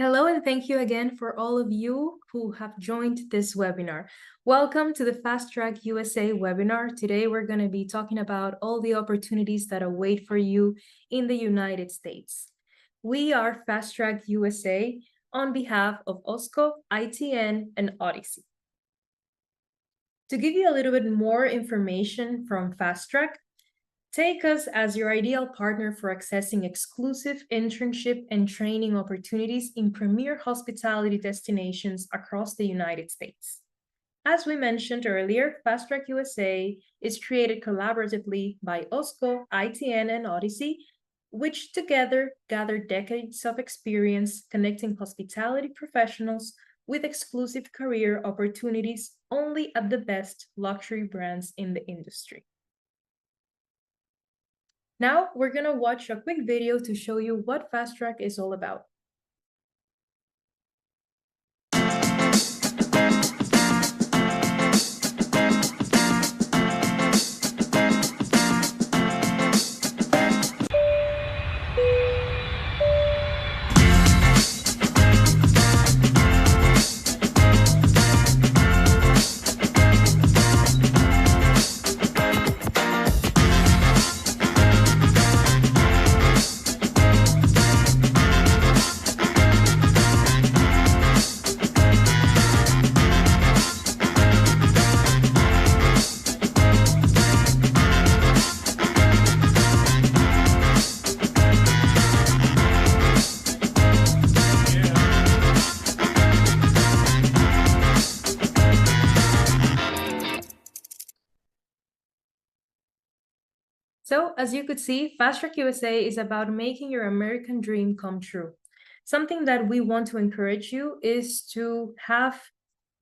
Hello, and thank you again for all of you who have joined this webinar. Welcome to the Fast Track USA webinar. Today, we're going to be talking about all the opportunities that await for you in the United States. We are Fast Track USA on behalf of Hosco, ITN, and Odyssey. To give you a little bit more information from Fast Track, take us as your ideal partner for accessing exclusive internship and training opportunities in premier hospitality destinations across the United States. As we mentioned earlier, Fast Track USA is created collaboratively by Hosco, ITN, and Odyssey, which together gather decades of experience connecting hospitality professionals with exclusive career opportunities only at the best luxury brands in the industry. Now, we're going to watch a quick video to show you what Fast Track is all about. So, as you could see, Fast Track USA is about making your American dream come true. Something that we want to encourage you is to have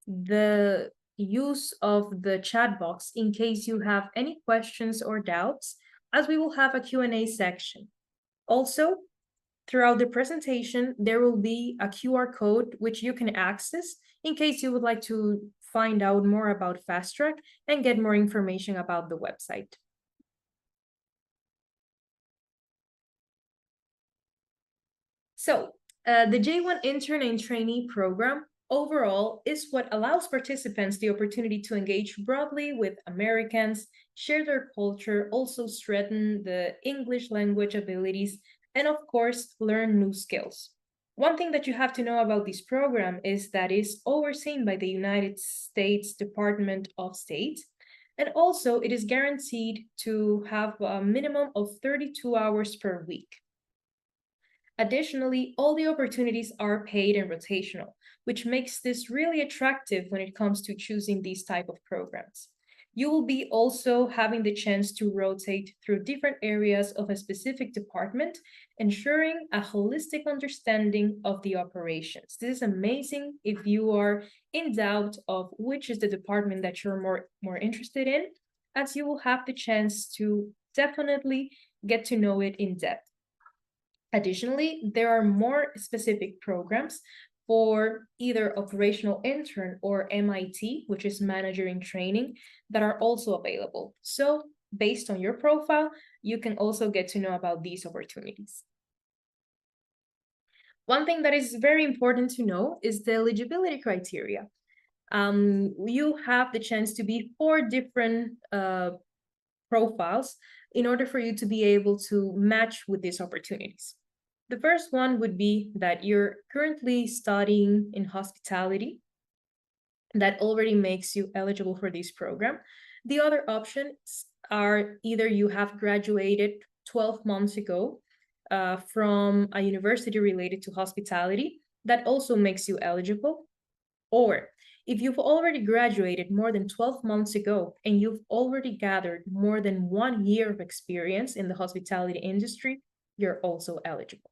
the use of the chat box in case you have any questions or doubts, as we will have a Q&A section. Also, throughout the presentation, there will be a QR code which you can access in case you would like to find out more about Fast Track and get more information about the website. So, the J-1 Intern and Trainee Program overall is what allows participants the opportunity to engage broadly with Americans, share their culture, also strengthen the English language abilities, and of course, learn new skills. One thing that you have to know about this program is that it's overseen by the United States Department of State, and also it is guaranteed to have a minimum of 32 hours per week. Additionally, all the opportunities are paid and rotational, which makes this really attractive when it comes to choosing these type of programs. You will be also having the chance to rotate through different areas of a specific department, ensuring a holistic understanding of the operations. This is amazing if you are in doubt of which is the department that you're more interested in, as you will have the chance to definitely get to know it in depth. Additionally, there are more specific programs for either operational intern or MIT, which is manager in training, that are also available. So based on your profile, you can also get to know about these opportunities. One thing that is very important to know is the eligibility criteria. You have the chance to be 4 different profiles in order for you to be able to match with these opportunities. The first one would be that you're currently studying in hospitality. That already makes you eligible for this program. The other options are either you have graduated 12 months ago from a university related to hospitality. That also makes you eligible. Or if you've already graduated more than 12 months ago and you've already gathered more than 1 year of experience in the hospitality industry, you're also eligible.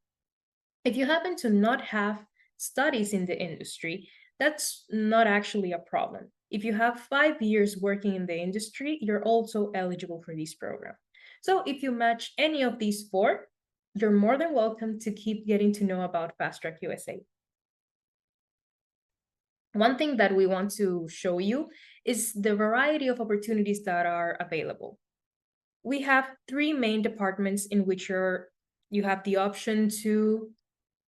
If you happen to not have studies in the industry, that's not actually a problem. If you have 5 years working in the industry, you're also eligible for this program. So if you match any of these 4, you're more than welcome to keep getting to know about Fast Track USA. One thing that we want to show you is the variety of opportunities that are available. We have 3 main departments in which you have the option to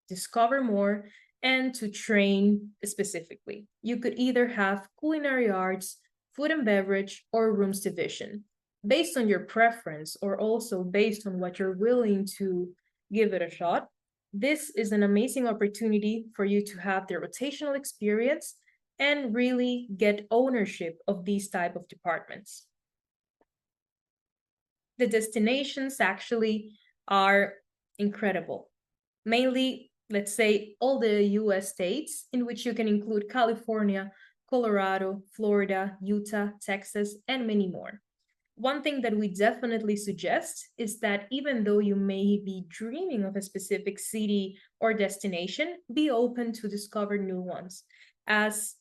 discover more and to train specifically. You could either have culinary arts, food and beverage, or rooms division. Based on your preference, or also based on what you're willing to give it a shot, this is an amazing opportunity for you to have the rotational experience and really get ownership of these type of departments. The destinations actually are incredible. Mainly, let's say, all the US states, in which you can include California, Colorado, Florida, Utah, Texas, and many more. One thing that we definitely suggest is that even though you may be dreaming of a specific city or destination, be open to discover new ones, as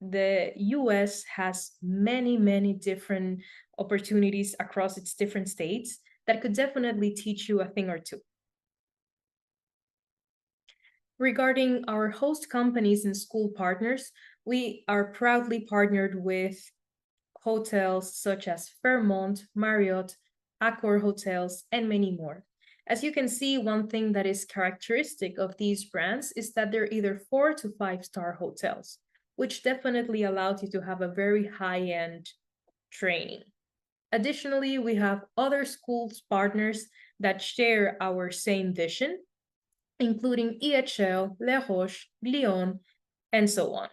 the US has many, many different opportunities across its different states that could definitely teach you a thing or two. Regarding our host companies and school partners, we are proudly partnered with hotels such as Fairmont, Marriott, Accor Hotels, and many more. As you can see, one thing that is characteristic of these brands is that they're either 4 to 5 star hotels, which definitely allows you to have a very high-end training. Additionally, we have other schools partners that share our same vision, including EHL, Les Roches, Lyon, and so on.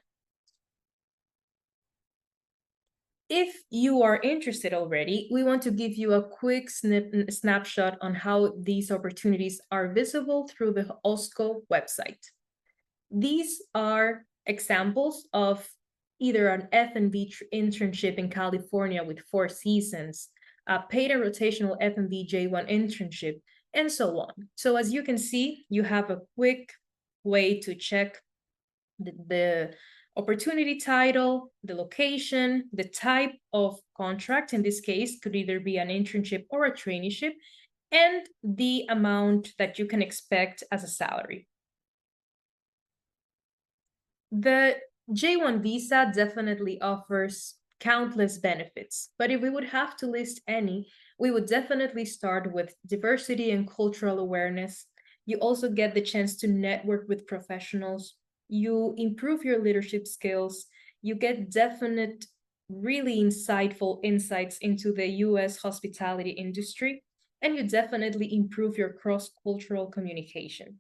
If you are interested already, we want to give you a quick snapshot on how these opportunities are visible through the Hosco website. These are examples of either an F&B internship in California with 4 seasons, a paid and rotational F&B J-1 internship, and so on. So as you can see, you have a quick way to check the opportunity title, the location, the type of contract, in this case, could either be an internship or a traineeship, and the amount that you can expect as a salary. The J-1 visa definitely offers countless benefits, but if we would have to list any, we would definitely start with diversity and cultural awareness. You also get the chance to network with professionals. You improve your leadership skills. You get definite, really insightful insights into the US hospitality industry, and you definitely improve your cross-cultural communication.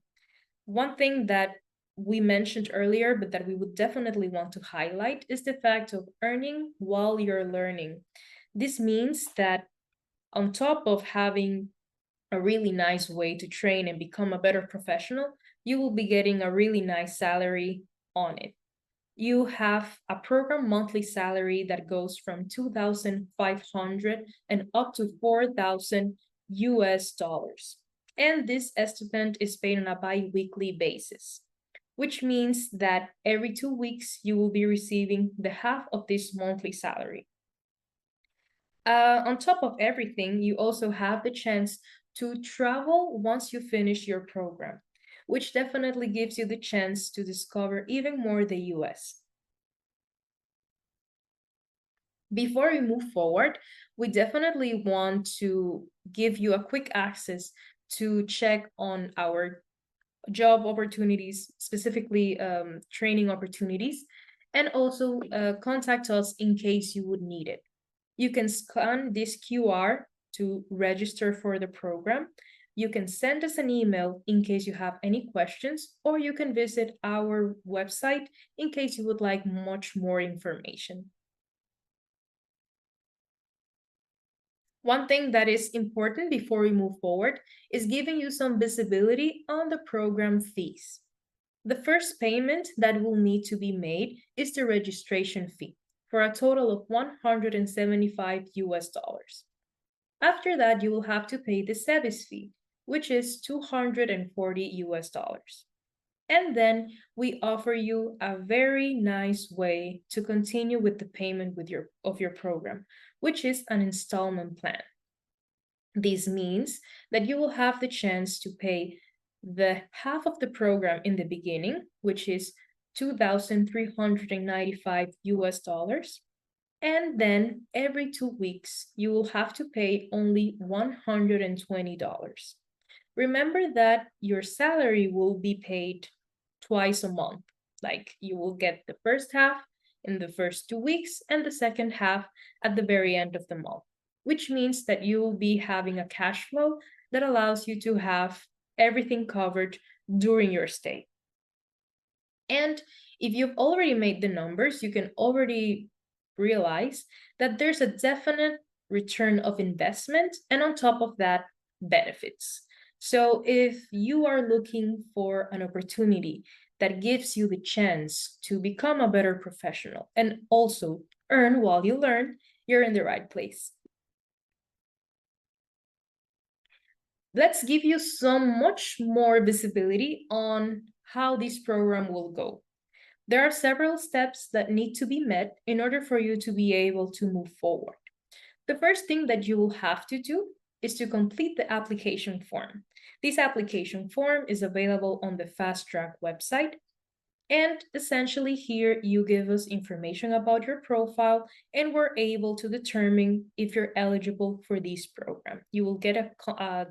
One thing that we mentioned earlier, but that we would definitely want to highlight, is the fact of earning while you're learning. This means that on top of having a really nice way to train and become a better professional, you will be getting a really nice salary on it. You have a program monthly salary that goes from 2,500 and up to 4,000 US dollars. And this estimate is paid on a bi-weekly basis, which means that every 2 weeks you will be receiving the half of this monthly salary. On top of everything, you also have the chance to travel once you finish your program, which definitely gives you the chance to discover even more the US. Before we move forward, we definitely want to give you a quick access to check on our job opportunities, specifically training opportunities, and also contact us in case you would need it. You can scan this QR to register for the program. You can send us an email in case you have any questions, or you can visit our website in case you would like much more information. One thing that is important before we move forward is giving you some visibility on the program fees. The first payment that will need to be made is the registration fee for a total of 175 US dollars. After that, you will have to pay the service fee, which is 240 US dollars. And then we offer you a very nice way to continue with the payment of your program, which is an installment plan. This means that you will have the chance to pay the half of the program in the beginning, which is 2,395 US dollars. And then every 2 weeks, you will have to pay only $120. Remember that your salary will be paid twice a month. Like you will get the first half in the first 2 weeks and the second half at the very end of the month, which means that you will be having a cash flow that allows you to have everything covered during your stay. And if you've already made the numbers, you can already realize that there's a definite return of investment, and on top of that, benefits. So if you are looking for an opportunity that gives you the chance to become a better professional and also earn while you learn, you're in the right place. Let's give you some much more visibility on how this program will go. There are several steps that need to be met in order for you to be able to move forward. The first thing that you will have to do is to complete the application form. This application form is available on the Fast Track website. And essentially here you give us information about your profile and we're able to determine if you're eligible for this program. You will get a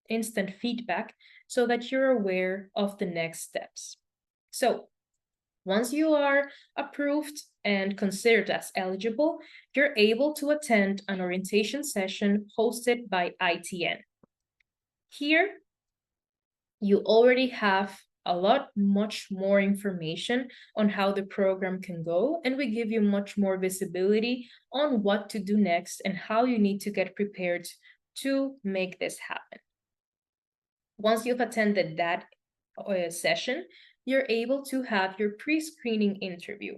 instant feedback so that you're aware of the next steps. So once you are approved and considered as eligible, you're able to attend an orientation session hosted by ITN. Here, you already have much more information on how the program can go, and we give you much more visibility on what to do next and how you need to get prepared to make this happen. Once you've attended that session, you're able to have your pre-screening interview.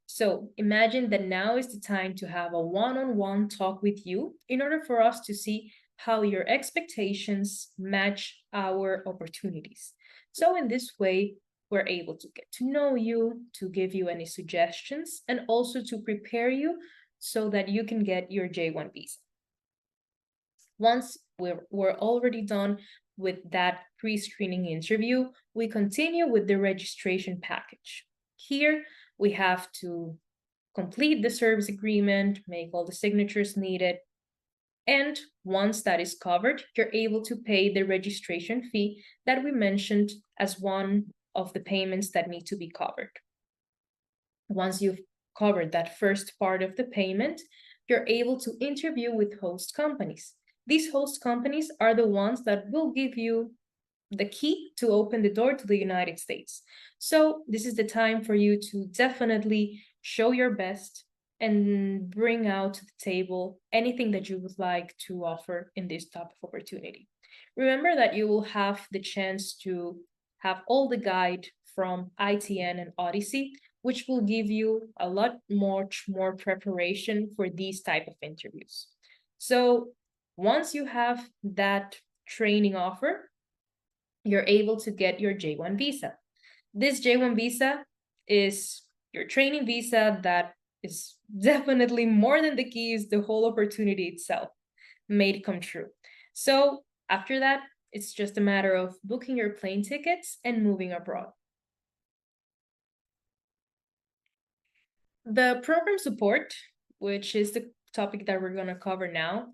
So imagine that now is the time to have a one-on-one talk with you in order for us to see how your expectations match our opportunities. So in this way, we're able to get to know you, to give you any suggestions, and also to prepare you so that you can get your J-1 visa. Once we're already done with that pre-screening interview, we continue with the registration package. Here, we have to complete the service agreement, make all the signatures needed, and once that is covered, you're able to pay the registration fee that we mentioned as one of the payments that need to be covered. Once you've covered that first part of the payment, you're able to interview with host companies. These host companies are the ones that will give you the key to open the door to the United States. So this is the time for you to definitely show your best and bring out to the table anything that you would like to offer in this type of opportunity. Remember that you will have the chance to have all the guide from ITN and Odyssey, which will give you a lot much more preparation for these type of interviews. So once you have that training offer, you're able to get your J-1 visa. This J-1 visa is your training visa that is definitely more than the key, is the whole opportunity itself made come true. So after that, it's just a matter of booking your plane tickets and moving abroad. The program support, which is the topic that we're going to cover now,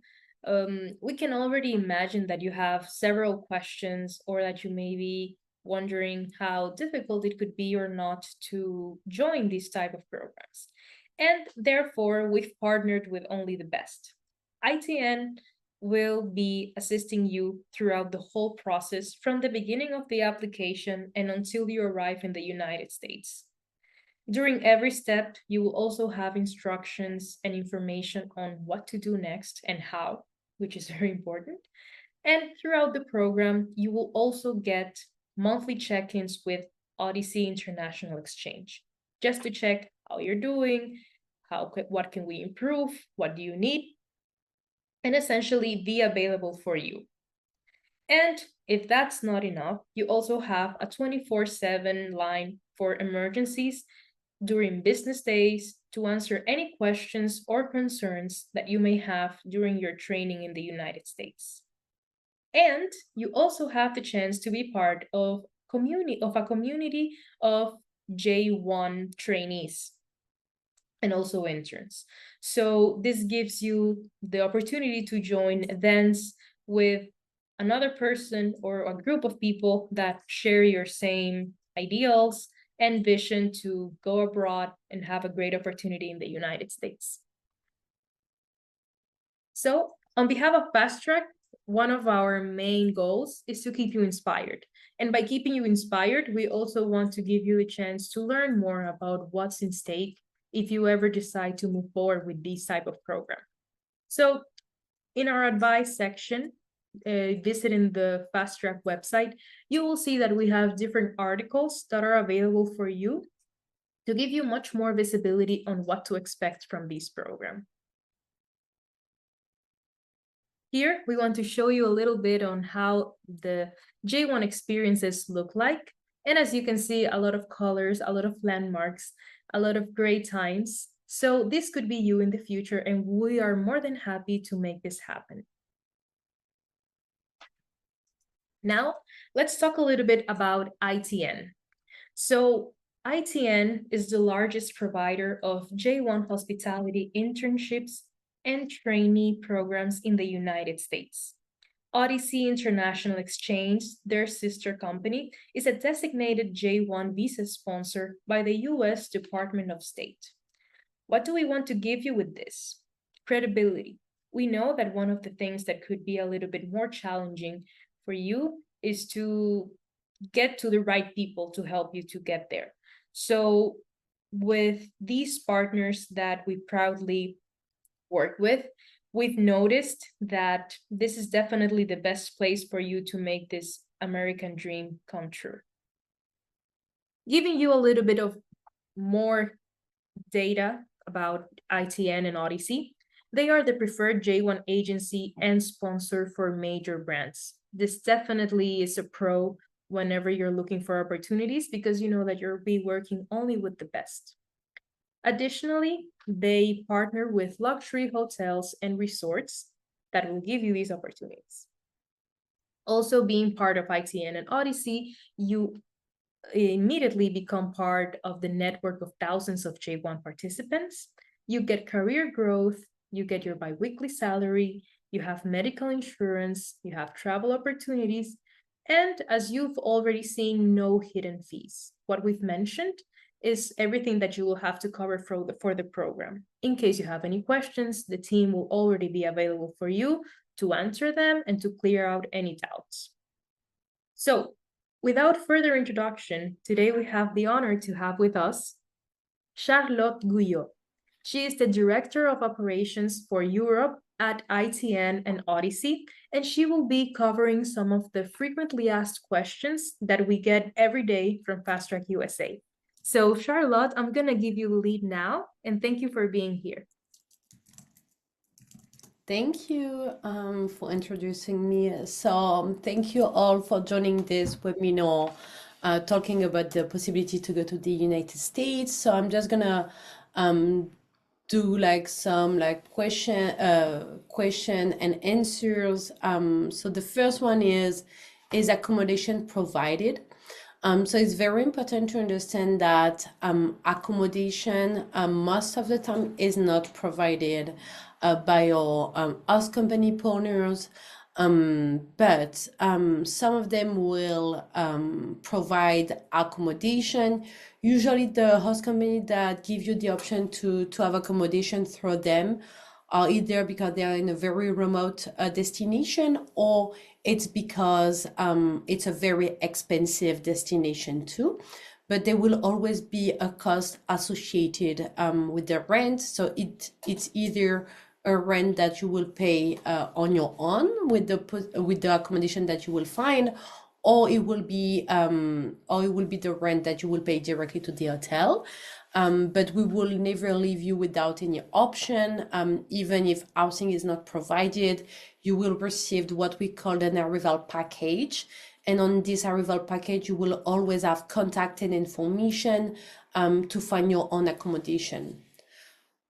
we can already imagine that you have several questions or that you may be wondering how difficult it could be or not to join these type of programs. And therefore, we've partnered with only the best. ITN will be assisting you throughout the whole process from the beginning of the application and until you arrive in the United States. During every step, you will also have instructions and information on what to do next and how, which is very important. And throughout the program, you will also get monthly check-ins with Odyssey International Exchange, just to check how you're doing, what can we improve, what do you need, and essentially be available for you. And if that's not enough, you also have a 24/7 line for emergencies during business days to answer any questions or concerns that you may have during your training in the United States. And you also have the chance to be part of a community of J-1 trainees and also interns. So this gives you the opportunity to join events with another person or a group of people that share your same ideals, and vision to go abroad and have a great opportunity in the United States. So, on behalf of Fast Track, one of our main goals is to keep you inspired. And by keeping you inspired, we also want to give you a chance to learn more about what's in stake if you ever decide to move forward with this type of program. So, in our advice section, visiting the Fast Track website, you will see that we have different articles that are available for you to give you much more visibility on what to expect from this program. Here, we want to show you a little bit on how the J-1 experiences look like. And as you can see, a lot of colors, a lot of landmarks, a lot of great times. So this could be you in the future, and we are more than happy to make this happen. Now, let's talk a little bit about ITN. So ITN is the largest provider of J-1 hospitality internships and trainee programs in the United States. Odyssey International Exchange, their sister company, is a designated J-1 visa sponsor by the US Department of State. What do we want to give you with this? Credibility. We know that one of the things that could be a little bit more challenging for you is to get to the right people to help you to get there. So with these partners that we proudly work with, we've noticed that this is definitely the best place for you to make this American dream come true. Giving you a little bit of more data about ITN and Odyssey, they are the preferred J-1 agency and sponsor for major brands. This definitely is a pro whenever you're looking for opportunities because you know that you'll be working only with the best. Additionally, they partner with luxury hotels and resorts that will give you these opportunities. Also, being part of ITN and Odyssey, you immediately become part of the network of thousands of J-1 participants. You get career growth, you get your biweekly salary, you have medical insurance, you have travel opportunities, and as you've already seen, no hidden fees. What we've mentioned is everything that you will have to cover for the program. In case you have any questions, the team will already be available for you to answer them and to clear out any doubts. So, without further introduction, today we have the honor to have with us Charlotte Guyot. She is the Director of Operations for Europe at ITN and Odyssey, and she will be covering some of the frequently asked questions that we get every day from Fast Track USA. So Charlotte, I'm gonna give you the lead now, and thank you for being here. Thank you for introducing me. So thank you all for joining this webinar talking about the possibility to go to the United States. So I'm just gonna do like some like question and answers. So the first one is accommodation provided? So it's very important to understand that accommodation most of the time is not provided by your host company partners, but some of them will provide accommodation. Usually the host company that give you the option to have accommodation through them are either because they are in a very remote destination, or it's because it's a very expensive destination too. But there will always be a cost associated with the rent. So it's either a rent that you will pay on your own with the accommodation that you will find, or it will be the rent that you will pay directly to the hotel. But we will never leave you without any option. Even if housing is not provided, you will receive what we call an arrival package. And on this arrival package, you will always have contact and information to find your own accommodation.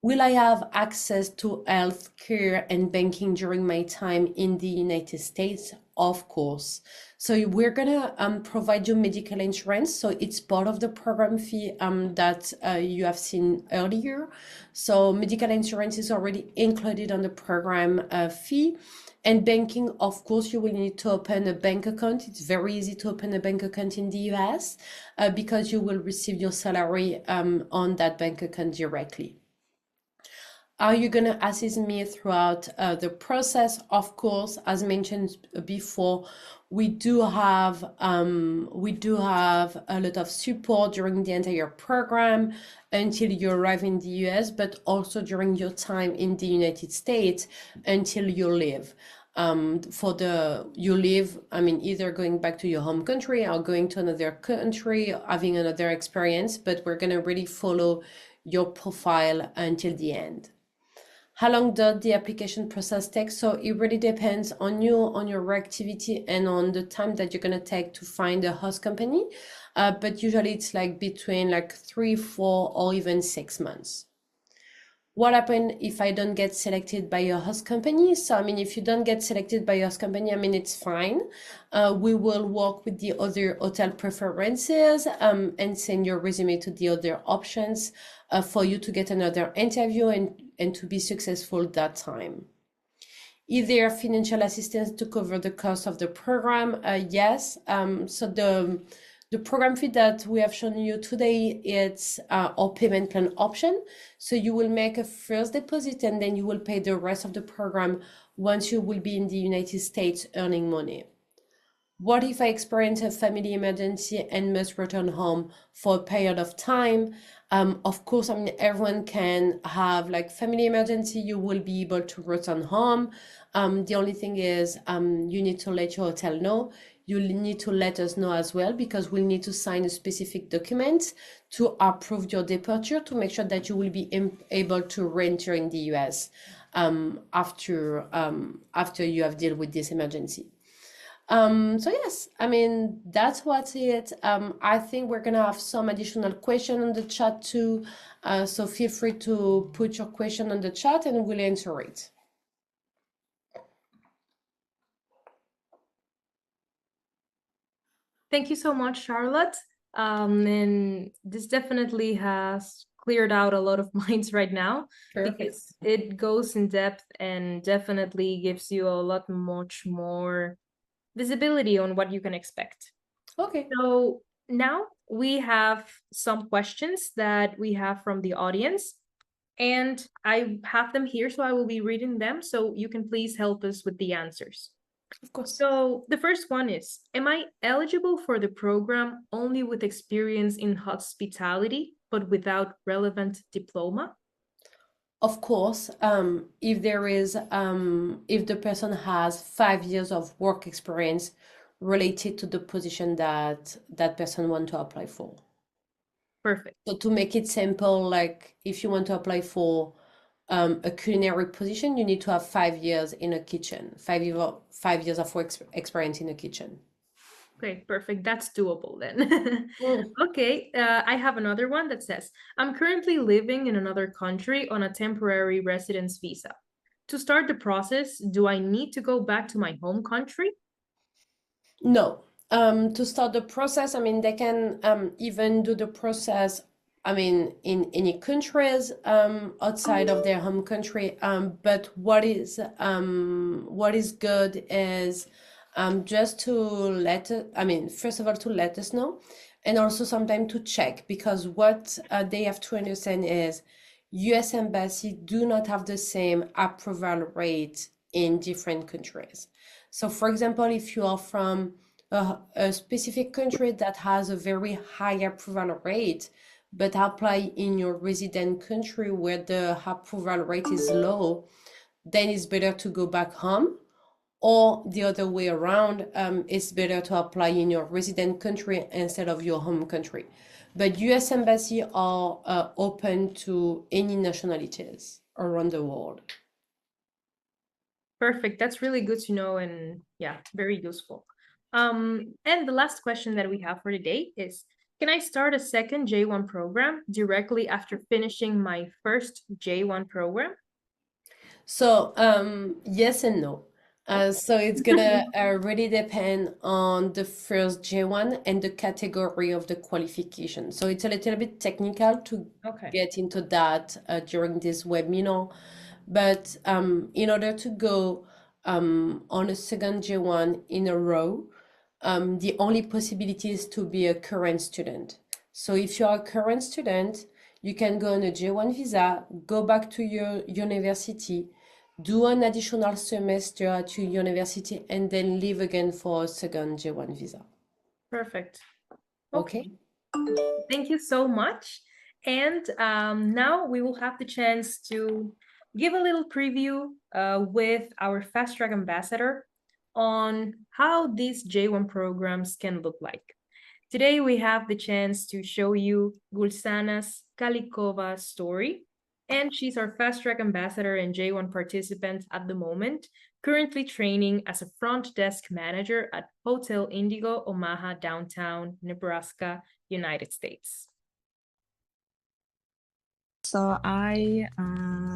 Will I have access to health care and banking during my time in the United States? of course. So we're gonna provide you medical insurance. So it's part of the program fee that you have seen earlier. So medical insurance is already included on the program fee. And banking, of course, you will need to open a bank account. It's very easy to open a bank account in the US because you will receive your salary on that bank account directly. Are you going to assist me throughout the process? Of course, as mentioned before, we do have a lot of support during the entire program until you arrive in the US, but also during your time in the United States until you leave. You leave, I mean, either going back to your home country or going to another country, having another experience, but we're going to really follow your profile until the end. How long does the application process take? So it really depends on you, on your activity, and on the time that you're going to take to find a host company. But usually it's like between like 3, 4, or even 6 months. What happens if I don't get selected by your host company? So, I mean, if you don't get selected by your host company, I mean, it's fine. We will work with the other hotel preferences and send your resume to the other options for you to get another interview and to be successful that time. Is there financial assistance to cover the cost of the program? Yes. So the program fee that we have shown you today, it's our payment plan option. So you will make a first deposit and then you will pay the rest of the program once you will be in the United States earning money. What if I experience a family emergency and must return home for a period of time? Of course, I mean, everyone can have like family emergency, you will be able to return home. The only thing is you need to let your hotel know. You need to let us know as well because we'll need to sign a specific document to approve your departure to make sure that you will be able to re-enter in the US after you have dealt with this emergency. So yes, I mean, that's what's it. I think we're gonna have some additional question on the chat too. So feel free to put your question on the chat and we'll answer it. Thank you so much, Charlotte. And this definitely has cleared out a lot of minds right now. Perfect. Because it goes in depth and definitely gives you a lot much more visibility on what you can expect. Okay. So now we have some questions that we have from the audience, and I have them here, so I will be reading them, so you can please help us with the answers. Of course. So the first one is, am I eligible for the program only with experience in hospitality, but without relevant diploma? Of course, if the person has 5 years of work experience related to the position that person want to apply for. Perfect. So to make it simple, like if you want to apply for a culinary position, you need to have 5 years in a kitchen, 5 years of work experience in a kitchen. Okay, perfect. That's doable then. Okay, I have another one that says, I'm currently living in another country on a temporary residence visa. To start the process, do I need to go back to my home country? No. To start the process, I mean, they can even do the process, I mean, in any countries outside of their home country. But what is good is just to first of all, to let us know, and also sometimes to check, because what they have to understand is US embassy do not have the same approval rate in different countries. So for example, if you are from a specific country that has a very high approval rate, but apply in your resident country where the approval rate is low, then it's better to go back home. Or the other way around, it's better to apply in your resident country instead of your home country. But US embassy are open to any nationalities around the world. Perfect. That's really good to know, and yeah, very useful. And the last question that we have for today is, can I start a second J-1 program directly after finishing my first J-1 program? So yes and no. So it's gonna really depend on the first J1 and the category of the qualification. So it's a little bit technical to Okay. get into that during this webinar. But in order to go on a second J1 in a row, the only possibility is to be a current student. So if you are a current student, you can go on a J1 visa, go back to your university, do an additional semester at your university, and then leave again for a second J1 visa. Perfect. Okay? Thank you so much. And now we will have the chance to give a little preview with our Fast Track ambassador on how these J1 programs can look like. Today we have the chance to show you Gulsana Kalikova's story, and she's our Fast Track ambassador and J1 participant at the moment, currently training as a front desk manager at Hotel Indigo Omaha, downtown Nebraska, United States. So I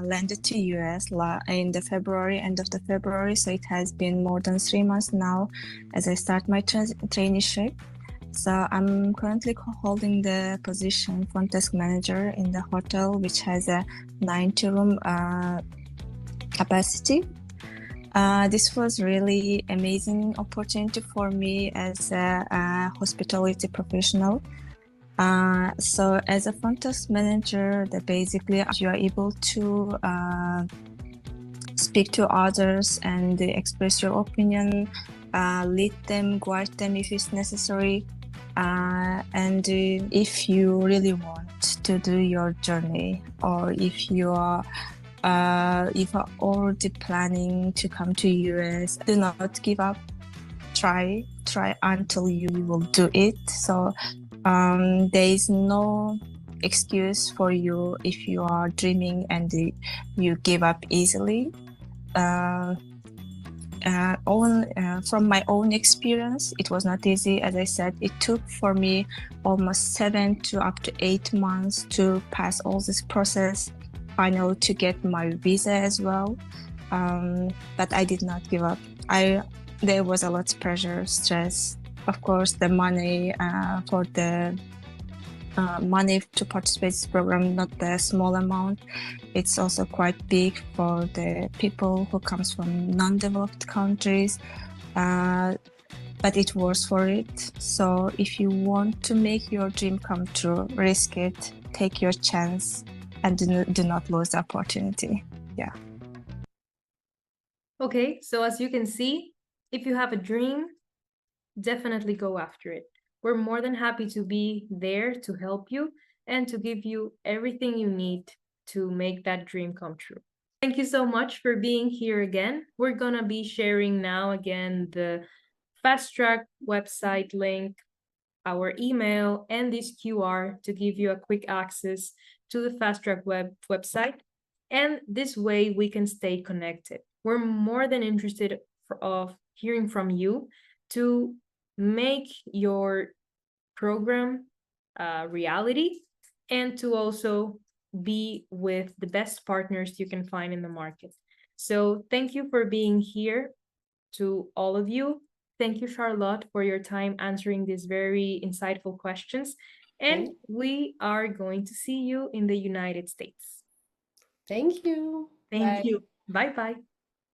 landed to US in the February, end of the February. So it has been more than 3 months now as I start my traineeship. So I'm currently holding the position front desk manager in the hotel, which has a 90-room capacity. This was really amazing opportunity for me as a hospitality professional. So as a front desk manager, that basically you are able to speak to others and express your opinion, lead them, guide them if it's necessary. And if you really want to do your journey, or if you are already planning to come to US, do not give up. Try until you will do it. So there is no excuse for you if you are dreaming and you give up easily. From my own experience, it was not easy. As I said, it took for me almost 7 to up to 8 months to pass all this process, finally to get my visa as well. But I did not give up. There was a lot of pressure, stress. Of course, the money for the money to participate in this program, not a small amount. It's also quite big for the people who comes from non-developed countries, but it works for it. So if you want to make your dream come true, risk it, take your chance, and do not lose the opportunity. Yeah. Okay, so as you can see, if you have a dream, definitely go after it. We're more than happy to be there to help you and to give you everything you need to make that dream come true. Thank you so much for being here again. We're gonna be sharing now again the Fast Track website link, our email, and this QR to give you a quick access to the Fast Track website. And this way we can stay connected. We're more than interested of hearing from you to make your program reality and to also be with the best partners you can find in the market. So thank you for being here to all of you. Thank you, Charlotte, for your time answering these very insightful questions. And we are going to see you in the United States. Thank you. Thank you. Bye-bye.